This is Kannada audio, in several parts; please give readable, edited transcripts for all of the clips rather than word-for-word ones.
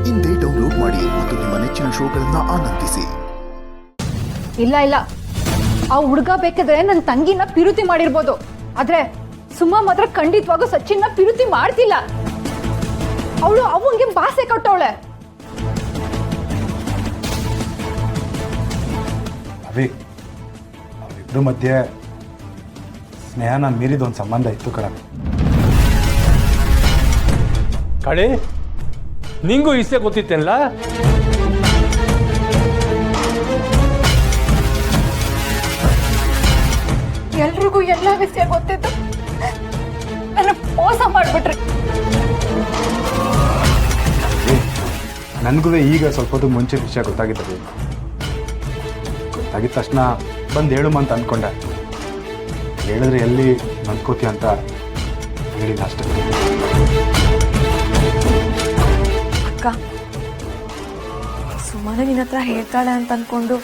ಇಂದೇ ಡೌನ್ಲೋಡ್ ಮಾಡಿ ಮತ್ತು ನಿಮ್ಮ ನೆಚ್ಚಿನ ಶೋಗಳನ್ನ ಆನಂದಿಸಿ. ಇಲ್ಲ ಇಲ್ಲ, ಆ ಹುಡುಗ ಬೇಕಾದ್ರೆ ನನ್ನ ತಂಗಿನ ಪಿರುತಿ ಮಾಡಿರ್ಬೋದು, ಆದ್ರೆ ಸುಮಾ ಮಾತ್ರ ಖಂಡಿತವಾಗೂ ಸಚಿನ್ನ ಪಿರುತಿ ಮಾಡ್ತಿಲ್ಲ. ಅವಳು ಅವನಿಗೆ ಭಾಸೆ ಕೊಟ್ಟವಳೆ. ಅವರಿಬ್ರು ಮಧ್ಯೆ ಸ್ನೇಹನ ಮೀರಿದೊಂದು ಸಂಬಂಧ ಇತ್ತು ಕಳೆ ನಿಂಗೂ ಇಷ್ಟೇ ಗೊತ್ತಿತ್ತೇನಲ್ಲ? ಎಲ್ರಿಗೂ ಎಲ್ಲ ವಿಷಯ ಗೊತ್ತಿತ್ತು, ನನ್ನ ಮೋಸ ಮಾಡ್ಬಿಟ್ರಿ. ನನಗೂ ಈಗ ಸ್ವಲ್ಪ ಹೊತ್ತು ಮುಂಚೆ ವಿಷಯ ಗೊತ್ತಾಗಿತ್ತು. ಗೊತ್ತಾಗಿದ್ದ ತಕ್ಷಣ ಬಂದು ಹೇಳುಮ ಅಂತ ಅಂದ್ಕೊಂಡೆ. ಹೇಳಿದ್ರೆ ಎಲ್ಲಿ ನಂದ್ಕೋತಿ ಅಂತ ಹೇಳಿದ ಅಷ್ಟೇ. ಅಕ್ಕ, ಸುಮ್ಮನೆ ನಿನ್ನ ಹತ್ರ ಹೇಳ್ತಾಳೆ ಅಂತ ಅಂದ್ಕೊಂಡು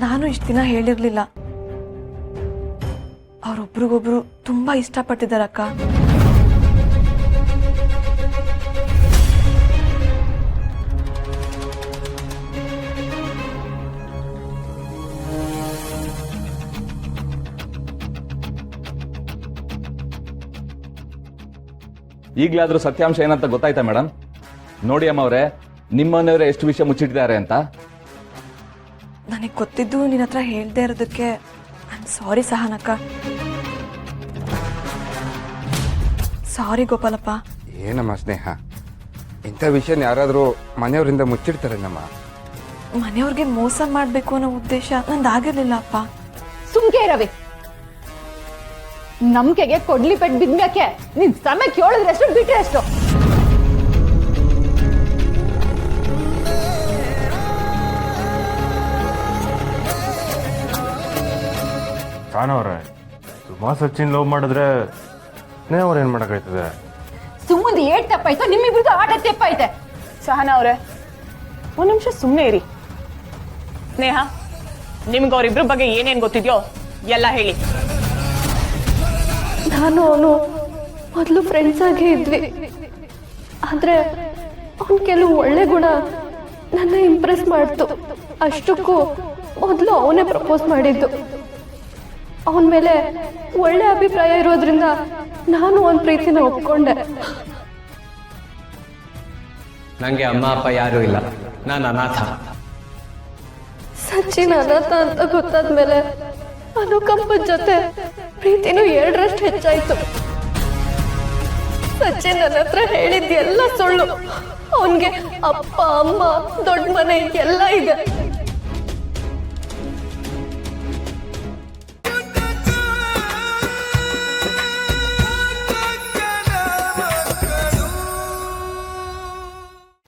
ನಾನು ಇಷ್ಟು ದಿನ ಹೇಳಿರಲಿಲ್ಲ. ಅವರೊಬ್ರಿಗೊಬ್ರು ತುಂಬ ಇಷ್ಟಪಟ್ಟಿದ್ದಾರಕ್ಕ. ಈಗಲಾದ್ರೂ ಸತ್ಯಾಂಶ ಏನಂತ ಗೊತ್ತಾಯ್ತಾ ಮೇಡಮ್? ನೋಡಿ ಅಮ್ಮ ಅವರೇ, ನಿಮ್ಮನೆಯವರೇ ಎಷ್ಟು ವಿಷಯ ಮುಚ್ಚಿಟ್ಟಿದ್ದಾರೆ ಅಂತ. ನನಗೆ ಗೊತ್ತಿದ್ದು ನಿನ್ನ ಹತ್ರ ಹೇಳ್ದೆ ಇರೋದಕ್ಕೆ ಐಮ್ ಸಾರಿ ಸಹನಕ್ಕ. ಸಾರಿ ಗೋಪಾಲಪ್ಪ. ಏನಮ್ಮ ಸ್ನೇಹ, ಇಂಥ ವಿಷಯನ ಯಾರಾದರೂ ಮನೆಯವರಿಂದ ಮುಚ್ಚಿಡ್ತಾರೇನಮ್ಮ? ಮನೆಯವ್ರಿಗೆ ಮೋಸ ಮಾಡಬೇಕು ಅನ್ನೋ ಉದ್ದೇಶ ನಂದಾಗಿರ್ಲಿಲ್ಲ ಅಪ್ಪ. ಸುಮ್ಕೆ ರವಿ, ನಂಬಿಕೆಗೆ ಕೊಡ್ಲಿ ಪೆಟ್ಟು ಬಿದ್ಮ್ಯಾಕೆ ನಿನ್ ಸಮಯಕ್ಕೆ ಹೇಳಿದ್ರೆ ಎಷ್ಟು ಬಿಟ್ರೆ ಎಷ್ಟು. ಕಾಣವ್ರೆ, ಸುಮಾ ಸಚಿನ್ ಲವ್ ಮಾಡಿದ್ರೆ ಸ್ನೇಹವ್ರು ಏನ್ ಮಾಡಕ್ಕಾಯ್ತದೆ? ಸುಮ್ಮನೆ ಏಟ್ ತಪ್ಪಾಯ್ತು, ನಿಮ್ಮಿಬ್ರದ್ದು ಆಟ ತೆಪ್ಪಾಯ್ತೆ. ಸಹನಾ ಅವರೇ, ಒಂದು ನಿಮಿಷ ಸುಮ್ಮನೆ ಇರಿ. ಸ್ನೇಹ, ನಿಮ್ಗೆ ಅವರಿಬ್ರ ಬಗ್ಗೆ ಏನೇನು ಗೊತ್ತಿದ್ಯೋ ಎಲ್ಲ ಹೇಳಿ. ನಾನು ಅವನು ಮೊದಲು ಫ್ರೆಂಡ್ಸ್ ಆಗೇ ಇದ್ವಿ, ಆದ್ರೆ ಅವನ ಕೆಲವು ಒಳ್ಳೆ ಗುಣ ನನ್ನ ಇಂಪ್ರೆಸ್ ಮಾಡ್ತು. ಅಷ್ಟಕ್ಕೂ ಮೊದಲು ಅವನೇ ಪ್ರಪೋಸ್ ಮಾಡಿದ್ದು. ಅವನ ಮೇಲೆ ಒಳ್ಳೆ ಅಭಿಪ್ರಾಯ ಇರೋದ್ರಿಂದ ನಾನು ಅವನ ಪ್ರೀತಿನ ಒಪ್ಕೊಂಡೆ. ನಂಗೆ ಅಮ್ಮ ಅಪ್ಪ ಯಾರೂ ಇಲ್ಲ, ನಾನು ಅನಾಥ. ಸಚಿನ್ ಅನಾಥ ಅಂತ ಗೊತ್ತಾದ್ಮೇಲೆ ಅನುಕಂಪದ ಜೊತೆ ಪ್ರೀತಿನೂ 2ರಷ್ಟು ಹೆಚ್ಚಾಯ್ತು. ಸಚಿನ್ ನನ್ನ ಹತ್ರ ಹೇಳಿದ್ದೆಲ್ಲ ಸುಳ್ಳು. ಅವನ್ಗೆ ಅಪ್ಪ ಅಮ್ಮ ದೊಡ್ಡ ಮನೆ ಎಲ್ಲ ಇದೆ.